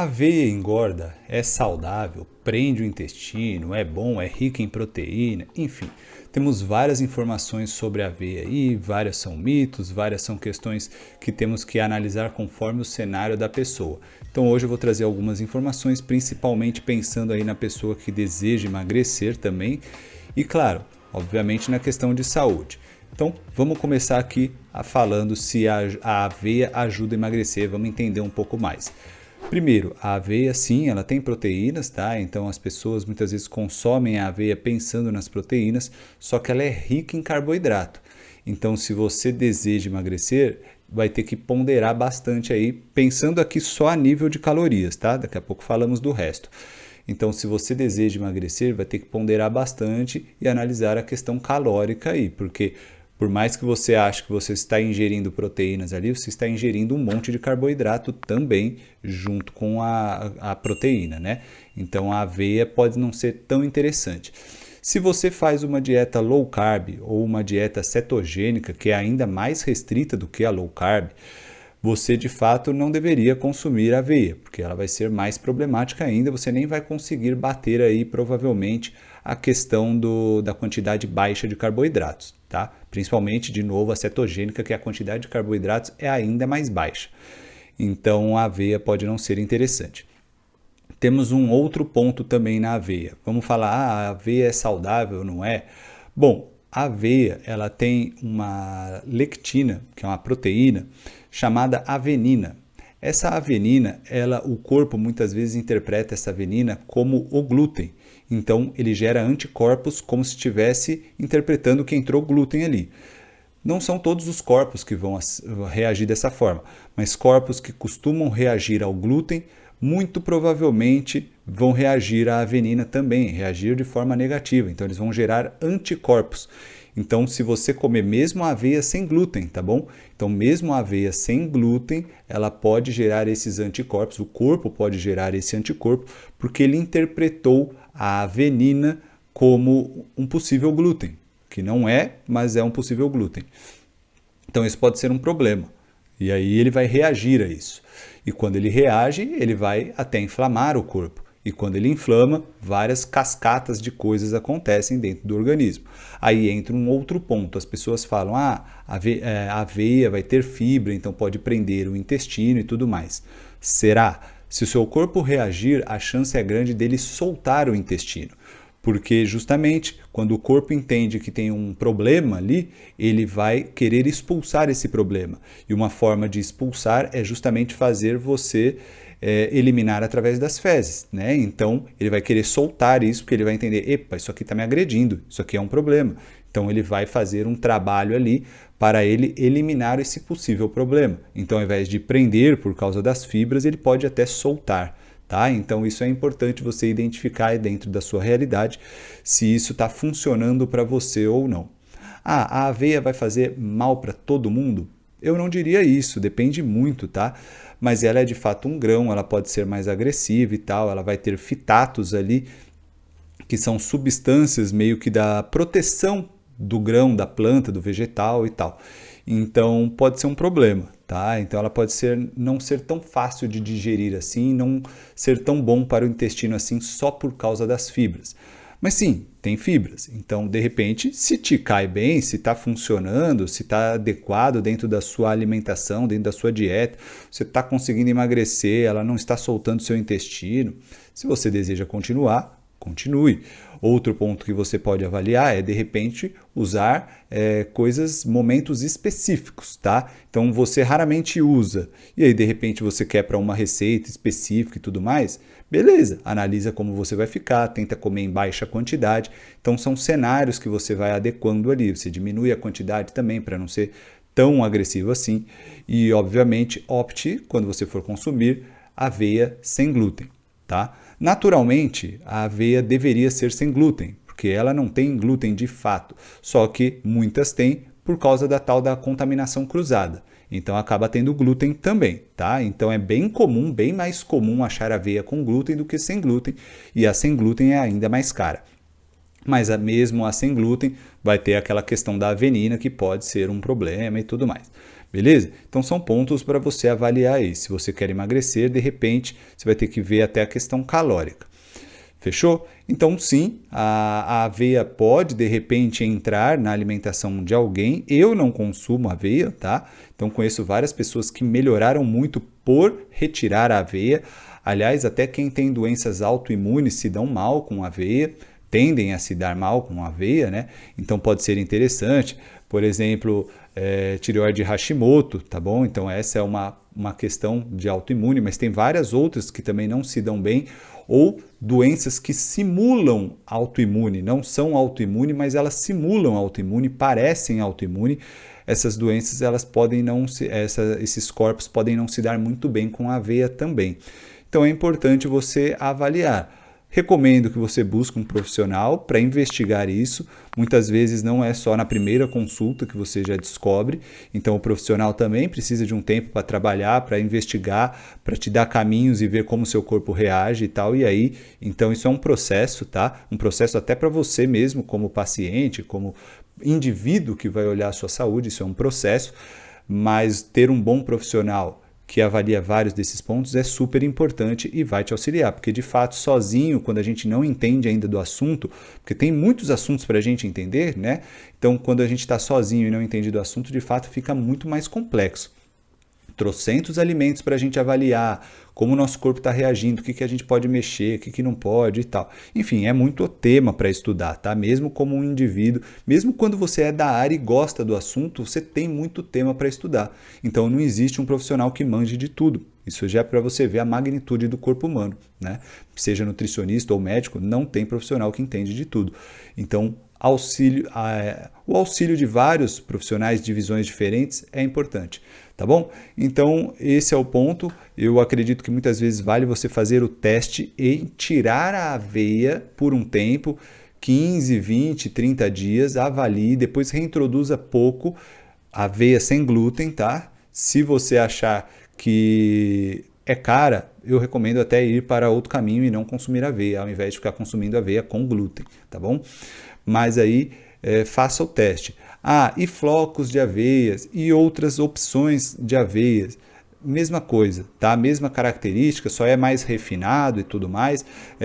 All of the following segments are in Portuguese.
Aveia engorda, é saudável, prende o intestino, é bom, é rica em proteína, enfim. Temos várias informações sobre a aveia aí, várias são mitos, várias são questões que temos que analisar conforme o cenário da pessoa. Então hoje eu vou trazer algumas informações, principalmente pensando aí na pessoa que deseja emagrecer também e, claro, obviamente na questão de saúde. Então vamos começar aqui falando se a aveia ajuda a emagrecer, vamos entender um pouco mais. Primeiro, a aveia sim, ela tem proteínas, tá? Então as pessoas muitas vezes consomem a aveia pensando nas proteínas, só que ela é rica em carboidrato. Então se você deseja emagrecer, vai ter que ponderar bastante aí, pensando aqui só a nível de calorias, tá? Daqui a pouco falamos do resto. Então, se você deseja emagrecer, vai ter que ponderar bastante e analisar a questão calórica aí, porque por mais que você ache que você está ingerindo proteínas ali, você está ingerindo um monte de carboidrato também junto com a proteína, né? Então a aveia pode não ser tão interessante. Se você faz uma dieta low carb ou uma dieta cetogênica, que é ainda mais restrita do que a low carb, você de fato não deveria consumir aveia, porque ela vai ser mais problemática ainda, você nem vai conseguir bater aí provavelmente a questão da quantidade baixa de carboidratos, tá? Principalmente, de novo, a cetogênica, que a quantidade de carboidratos é ainda mais baixa. Então a aveia pode não ser interessante. Temos um outro ponto também na aveia. Vamos falar, a aveia é saudável, não é? Bom, a aveia ela tem uma lectina, que é uma proteína, chamada avenina. Essa avenina, o corpo muitas vezes interpreta essa avenina como o glúten. Então, ele gera anticorpos como se estivesse interpretando que entrou glúten ali. Não são todos os corpos que vão reagir dessa forma, mas corpos que costumam reagir ao glúten, muito provavelmente vão reagir à avenina também, reagir de forma negativa. Então, eles vão gerar anticorpos. Então, se você comer mesmo a aveia sem glúten, tá bom? Então, mesmo a aveia sem glúten, ela pode gerar esses anticorpos, o corpo pode gerar esse anticorpo, porque ele interpretou a avenina como um possível glúten, que não é, mas é um possível glúten. Então, isso pode ser um problema. E aí ele vai reagir a isso. E quando ele reage, ele vai até inflamar o corpo. E quando ele inflama, várias cascatas de coisas acontecem dentro do organismo. Aí entra um outro ponto. As pessoas falam, a aveia vai ter fibra, então pode prender o intestino e tudo mais. Será? Se o seu corpo reagir, a chance é grande dele soltar o intestino. Porque justamente quando o corpo entende que tem um problema ali, ele vai querer expulsar esse problema. E uma forma de expulsar é justamente fazer você eliminar através das fezes, né? Então ele vai querer soltar isso, porque ele vai entender, epa, isso aqui está me agredindo, isso aqui é um problema. Então ele vai fazer um trabalho ali para ele eliminar esse possível problema. Então, ao invés de prender por causa das fibras, ele pode até soltar. Tá? Então isso é importante você identificar dentro da sua realidade se isso está funcionando para você ou não. A aveia vai fazer mal para todo mundo? Eu não diria isso, depende muito, tá? Mas ela é de fato um grão, ela pode ser mais agressiva e tal, ela vai ter fitatos ali, que são substâncias meio que da proteção do grão, da planta, do vegetal e tal. Então pode ser um problema, tá? Então ela pode não ser tão fácil de digerir assim, não ser tão bom para o intestino assim só por causa das fibras. Mas sim, tem fibras. Então, de repente, se te cai bem, se está funcionando, se está adequado dentro da sua alimentação, dentro da sua dieta, você está conseguindo emagrecer, ela não está soltando seu intestino. Se você deseja continuar, continue. Outro ponto que você pode avaliar é, de repente, usar momentos específicos, tá? Então, você raramente usa, e aí, de repente, você quer para uma receita específica e tudo mais, beleza, analisa como você vai ficar, tenta comer em baixa quantidade. Então, são cenários que você vai adequando ali, você diminui a quantidade também para não ser tão agressivo assim, e, obviamente, opte, quando você for consumir, aveia sem glúten, tá? Naturalmente, a aveia deveria ser sem glúten, porque ela não tem glúten de fato, só que muitas têm por causa da tal da contaminação cruzada. Então acaba tendo glúten também, tá? Então é bem comum, bem mais comum achar aveia com glúten do que sem glúten, e a sem glúten é ainda mais cara. Mas mesmo a sem glúten vai ter aquela questão da avenina que pode ser um problema e tudo mais. Beleza? Então são pontos para você avaliar aí. Se você quer emagrecer, de repente, você vai ter que ver até a questão calórica. Fechou? Então sim, a aveia pode de repente entrar na alimentação de alguém. Eu não consumo aveia, tá? Então conheço várias pessoas que melhoraram muito por retirar a aveia. Aliás, até quem tem doenças autoimunes se dão mal com aveia, tendem a se dar mal com aveia, né? Então pode ser interessante. Por exemplo, tireoide Hashimoto, tá bom? Então essa é uma questão de autoimune, mas tem várias outras que também não se dão bem, ou doenças que simulam autoimune, não são autoimune, mas elas simulam autoimune, parecem autoimune. Essas doenças, elas podem não se, esses corpos podem não se dar muito bem com a aveia também. Então é importante você avaliar. Recomendo que você busque um profissional para investigar isso. Muitas vezes não é só na primeira consulta que você já descobre. Então o profissional também precisa de um tempo para trabalhar, para investigar, para te dar caminhos e ver como o seu corpo reage e tal. E aí, então isso é um processo, tá? Um processo até para você mesmo, como paciente, como indivíduo que vai olhar a sua saúde, isso é um processo. Mas ter um bom profissional que avalia vários desses pontos é super importante e vai te auxiliar, porque de fato sozinho, quando a gente não entende ainda do assunto, porque tem muitos assuntos para a gente entender, né? Então quando a gente está sozinho e não entende do assunto, de fato fica muito mais complexo. Trocentos alimentos para a gente avaliar como o nosso corpo está reagindo, o que a gente pode mexer, o que não pode e tal. Enfim, é muito tema para estudar, tá? Mesmo como um indivíduo, mesmo quando você é da área e gosta do assunto, você tem muito tema para estudar. Então não existe um profissional que manje de tudo. Isso já é para você ver a magnitude do corpo humano, né? Seja nutricionista ou médico, não tem profissional que entende de tudo. Então, o auxílio de vários profissionais de visões diferentes é importante, tá bom? Então, esse é o ponto. Eu acredito que muitas vezes vale você fazer o teste e tirar a aveia por um tempo, 15, 20, 30 dias, avalie, depois reintroduza pouco, aveia sem glúten, tá? Se você achar que é cara, eu recomendo até ir para outro caminho e não consumir aveia, ao invés de ficar consumindo aveia com glúten, tá bom? Mas aí faça o teste. E flocos de aveias e outras opções de aveias. Mesma coisa, tá? Mesma característica, só é mais refinado e tudo mais,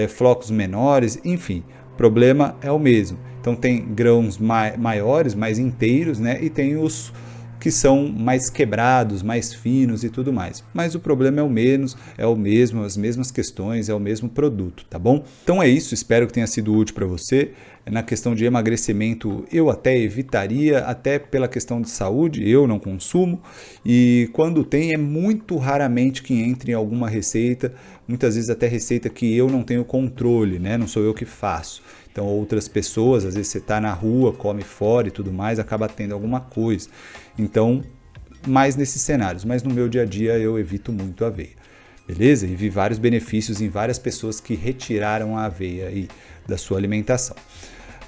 flocos menores, enfim, o problema é o mesmo. Então tem grãos maiores, mais inteiros, né? E tem os que são mais quebrados, mais finos e tudo mais. Mas o problema é o mesmo, as mesmas questões, é o mesmo produto, tá bom? Então é isso, espero que tenha sido útil para você. Na questão de emagrecimento, eu até evitaria, até pela questão de saúde, eu não consumo. E quando tem, é muito raramente que entre em alguma receita, muitas vezes até receita que eu não tenho controle, né? Não sou eu que faço. Então outras pessoas, às vezes você está na rua, come fora e tudo mais, acaba tendo alguma coisa. Então, mais nesses cenários. Mas no meu dia a dia eu evito muito a aveia. Beleza? E vi vários benefícios em várias pessoas que retiraram a aveia aí da sua alimentação.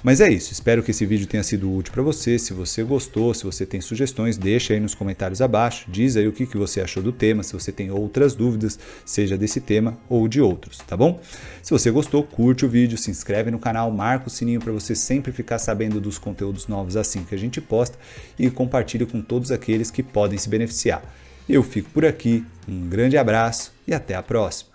Mas é isso, espero que esse vídeo tenha sido útil para você. Se você gostou, se você tem sugestões, deixa aí nos comentários abaixo, diz aí o que você achou do tema, se você tem outras dúvidas, seja desse tema ou de outros, tá bom? Se você gostou, curte o vídeo, se inscreve no canal, marca o sininho para você sempre ficar sabendo dos conteúdos novos assim que a gente posta e compartilha com todos aqueles que podem se beneficiar. Eu fico por aqui, um grande abraço e até a próxima!